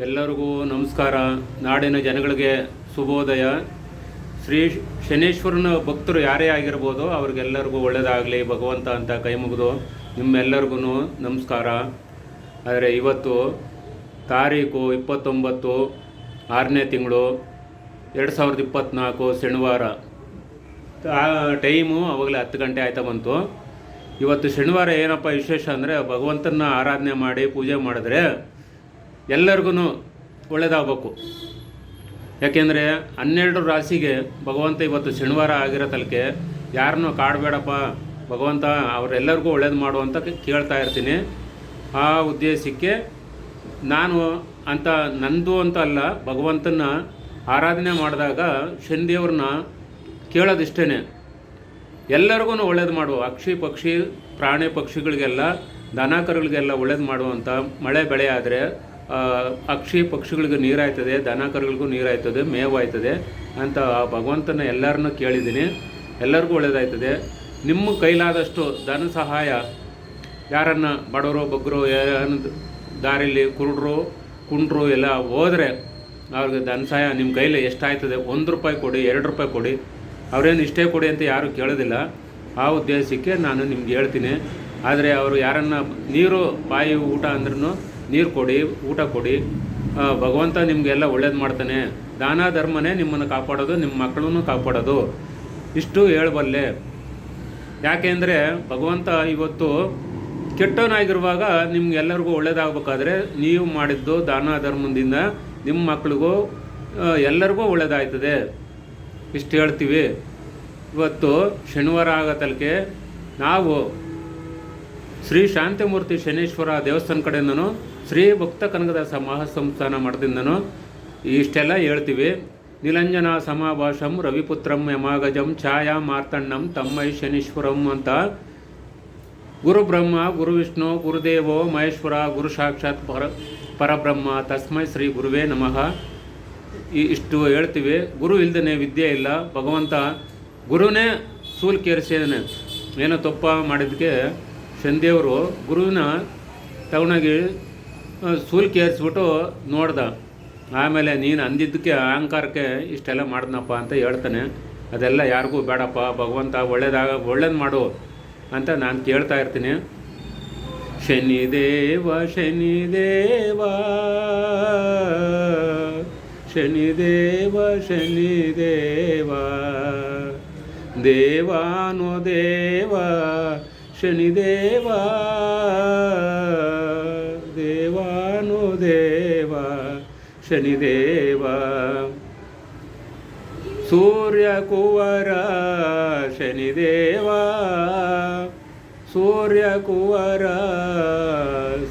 ಎಲ್ಲರಿಗೂ ನಮಸ್ಕಾರ. ನಾಡಿನ ಜನಗಳಿಗೆ ಶುಭೋದಯ. ಶ್ರೀ ಶನೇಶ್ವರನ ಭಕ್ತರು ಯಾರೇ ಆಗಿರ್ಬೋದು ಅವ್ರಿಗೆಲ್ಲರಿಗೂ ಒಳ್ಳೆಯದಾಗಲಿ ಭಗವಂತ ಅಂತ ಕೈ ಮುಗಿದು ನಿಮ್ಮೆಲ್ಲರಿಗೂ ನಮಸ್ಕಾರ. ಆದರೆ ಇವತ್ತು ತಾರೀಕು 29 6ನೇ ತಿಂಗಳು 2024 ಶನಿವಾರ. ಟೈಮು ಅವಾಗಲೇ 10 ಗಂಟೆ ಆಯ್ತಾ ಬಂತು. ಇವತ್ತು ಶನಿವಾರ ಏನಪ್ಪ ವಿಶೇಷ ಅಂದರೆ ಭಗವಂತನ ಆರಾಧನೆ ಮಾಡಿ ಪೂಜೆ ಮಾಡಿದ್ರೆ ಎಲ್ಲರಿಗೂ ಒಳ್ಳೆಯದಾಗಬೇಕು. ಯಾಕೆಂದರೆ 12 ರಾಶಿಗೆ ಭಗವಂತ ಇವತ್ತು ಶನಿವಾರ ಆಗಿರೋ ತಲಕೆ ಯಾರನ್ನೂ ಕಾಡಬೇಡಪ್ಪ ಭಗವಂತ ಅವರೆಲ್ಲರಿಗೂ ಒಳ್ಳೇದು ಮಾಡು ಅಂತ ಕೇಳ್ತಾ ಇರ್ತೀನಿ. ಆ ಉದ್ದೇಶಕ್ಕೆ ನಾನು ಅಂತ ನಂದು ಅಂತ ಅಲ್ಲ, ಭಗವಂತನ ಆರಾಧನೆ ಮಾಡಿದಾಗ ಶನಿದೇವ್ರನ್ನ ಕೇಳೋದಿಷ್ಟೇ, ಎಲ್ಲರಿಗೂ ಒಳ್ಳೇದು ಮಾಡು. ಪಕ್ಷಿ ಪ್ರಾಣಿ ಪಕ್ಷಿಗಳಿಗೆಲ್ಲ ದನ ಕರುಗಳಿಗೆಲ್ಲ ಒಳ್ಳೇದು ಮಾಡುವಂಥ ಮಳೆ ಬೆಳೆ ಆದರೆ ಪಕ್ಷಿಗಳಿಗೆ ನೀರಾಯ್ತದೆ, ದನ ಕರುಗಳಿಗೂ ನೀರಾಯ್ತದೆ, ಮೇವಾಯ್ತದೆ ಅಂತ ಭಗವಂತನ ಎಲ್ಲರನ್ನೂ ಕೇಳಿದ್ದೀನಿ. ಎಲ್ಲರಿಗೂ ಒಳ್ಳೇದಾಯ್ತದೆ. ನಿಮ್ಮ ಕೈಲಾದಷ್ಟು ಧನ ಸಹಾಯ ಯಾರನ್ನು ಬಡವರು ಬಗ್ಗರು ದಾರಿಲಿ ಕುಂಡ್ರು ಎಲ್ಲ ಹೋದರೆ ಅವ್ರಿಗೆ ಧನ ಸಹಾಯ ನಿಮ್ಮ ಕೈಲಿ ಎಷ್ಟಾಯ್ತದೆ, 1 ರೂಪಾಯಿ ಕೊಡಿ, 2 ರೂಪಾಯಿ ಕೊಡಿ. ಅವರೇನು ಇಷ್ಟೇ ಕೊಡಿ ಅಂತ ಯಾರೂ ಕೇಳೋದಿಲ್ಲ. ಆ ಉದ್ದೇಶಕ್ಕೆ ನಾನು ನಿಮ್ಗೆ ಹೇಳ್ತೀನಿ. ಆದರೆ ಅವರು ಯಾರನ್ನು ನೀರು ಬಾಯಿ ಊಟ ಅಂದ್ರೂ ನೀರು ಕೊಡಿ, ಊಟ ಕೊಡಿ. ಭಗವಂತ ನಿಮಗೆಲ್ಲ ಒಳ್ಳೇದು ಮಾಡ್ತಾನೆ. ದಾನ ಧರ್ಮನೇ ನಿಮ್ಮನ್ನು ಕಾಪಾಡೋದು, ನಿಮ್ಮ ಮಕ್ಕಳನ್ನು ಕಾಪಾಡೋದು. ಇಷ್ಟು ಹೇಳಬಲ್ಲೆ. ಯಾಕೆಂದರೆ ಭಗವಂತ ಇವತ್ತು ಕೆಟ್ಟವನಾಗಿರುವಾಗ ನಿಮ್ಗೆಲ್ಲರಿಗೂ ಒಳ್ಳೇದಾಗಬೇಕಾದ್ರೆ ನೀವು ಮಾಡಿದ್ದು ದಾನ ಧರ್ಮದಿಂದ ನಿಮ್ಮ ಮಕ್ಕಳಿಗೂ ಎಲ್ಲರಿಗೂ ಒಳ್ಳೇದಾಗ್ತದೆ. ಇಷ್ಟು ಹೇಳ್ತೀವಿ. ಇವತ್ತು ಶನಿವಾರ ಆಗತಲ್ಕೆ ನಾವು ಶ್ರೀ ಶಾಂತಿಮೂರ್ತಿ ಶನೇಶ್ವರ ದೇವಸ್ಥಾನ ಕಡೆಯಿಂದನೂ ಶ್ರೀ ಭಕ್ತ ಕನಕದಾಸ ಮಹಾಸಂಸ್ಥಾನ ಮಠದಿಂದನೂ ಇಷ್ಟೆಲ್ಲ ಹೇಳ್ತೀವಿ. ನಿಲಂಜನ ಸಮಾಭಾಷಂ ರವಿಪುತ್ರಂ ಯಮಾಗಜಂ ಛಾಯಾ ಮಾರ್ತಣ್ಣಂ ತಮ್ಮೈ ಶನೀಶ್ವರಂ ಅಂತ ಗುರು ಬ್ರಹ್ಮ ಗುರು ವಿಷ್ಣು ಗುರುದೇವೋ ಮಹೇಶ್ವರ ಗುರು ಸಾಕ್ಷಾತ್ ಪರಬ್ರಹ್ಮ ತಸ್ಮೈ ಶ್ರೀ ಗುರುವೇ ನಮಃ. ಇಷ್ಟು ಹೇಳ್ತೀವಿ. ಗುರು ಇಲ್ದೇ ವಿದ್ಯೆ ಇಲ್ಲ. ಭಗವಂತ ಗುರುನೇ ಸೂಲ್ ಕೇರಿಸಿದಾನೆ. ಏನೋ ತಪ್ಪ ಮಾಡಿದ್ದಕ್ಕೆ ಶನಿದೇವರು ಗುರುವಿನ ತಗೊಂಡೋಗಿ ಸೂಲ್ ಕೇರಿಸ್ಬಿಟ್ಟು ನೋಡ್ದ. ಆಮೇಲೆ ನೀನು ಅಂದಿದ್ದಕ್ಕೆ ಅಹಂಕಾರಕ್ಕೆ ಇಷ್ಟೆಲ್ಲ ಮಾಡ್ದನಪ್ಪ ಅಂತ ಹೇಳ್ತಾನೆ. ಅದೆಲ್ಲ ಯಾರಿಗೂ ಬೇಡಪ್ಪ, ಭಗವಂತ ಒಳ್ಳೇದು ಮಾಡು ಅಂತ ನಾನು ಕೇಳ್ತಾ ಇರ್ತೀನಿ. ಶನಿದೇವ ಶನಿದೇವ ಶನಿದೇವ ಶನಿದೇವ ದೇವಾನು ದೇವ ಶನಿದೇವ ದೇವಾನು ದೇವ ಶನಿದೇವ ಸೂರ್ಯ ಕುವರ ಶನಿದೇವ ಸೂರ್ಯ ಕುವರ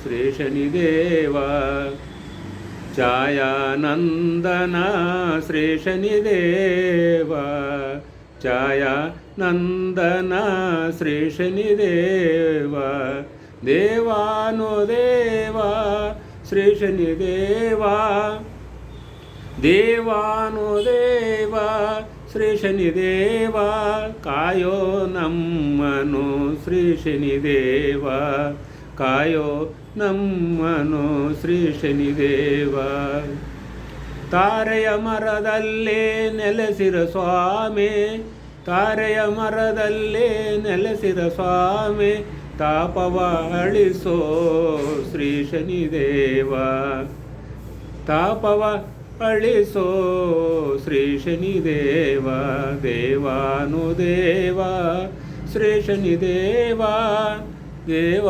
ಶ್ರೀ ಶನಿದೇವ ಛಾಯಾನಂದನ ಶ್ರೀ ಶನಿದೇವ ಛಾಯಾನಂದನ ಶ್ರೀ ಶನಿದೇವ ದೇವಾನು ದೇವ ಶ್ರೀ ಶನಿದೇವ ದೇವಾನು ದೇವ ಶ್ರೀ ಶನಿದೇವ ಕಾಯೋ ನಮ್ಮನು ಶ್ರೀ ಶನಿದೇವ ಕಾಯೋ ನಮ್ಮನು ಶ್ರೀ ಶನಿದೇವ ತಾರೆಯ ಮರದಲ್ಲೇ ನೆಲೆಸಿರ ಸ್ವಾಮಿ ತಾರೆಯ ಮರದಲ್ಲೇ ನೆಲೆಸಿರ ಸ್ವಾಮಿ ತಾಪವ ಅಳಿಸೋ ಶ್ರೀ ಶನಿದೇವ ತಾಪವ ಅಳಿಸೋ ಶ್ರೀ ಶನಿದೇವ ದೇವಾನು ದೇವ ಶ್ರೀ ಶನಿದೇವ ದೇವ.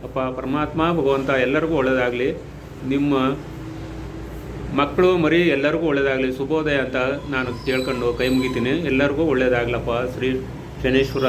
ಅಪ್ಪ ಪರಮಾತ್ಮ ಭಗವಂತ ಎಲ್ಲರಿಗೂ ಒಳ್ಳೆಯದಾಗಲಿ. ನಿಮ್ಮ ಮಕ್ಕಳು ಮರಿ ಎಲ್ಲರಿಗೂ ಒಳ್ಳೆಯದಾಗಲಿ. ಶುಭೋದಯ ಅಂತ ನಾನು ಕೇಳ್ಕೊಂಡು ಕೈ ಮುಗಿತೀನಿ. ಎಲ್ಲರಿಗೂ ಒಳ್ಳೆಯದಾಗಲಪ್ಪ ಶ್ರೀ ಶನೇಶ್ವರ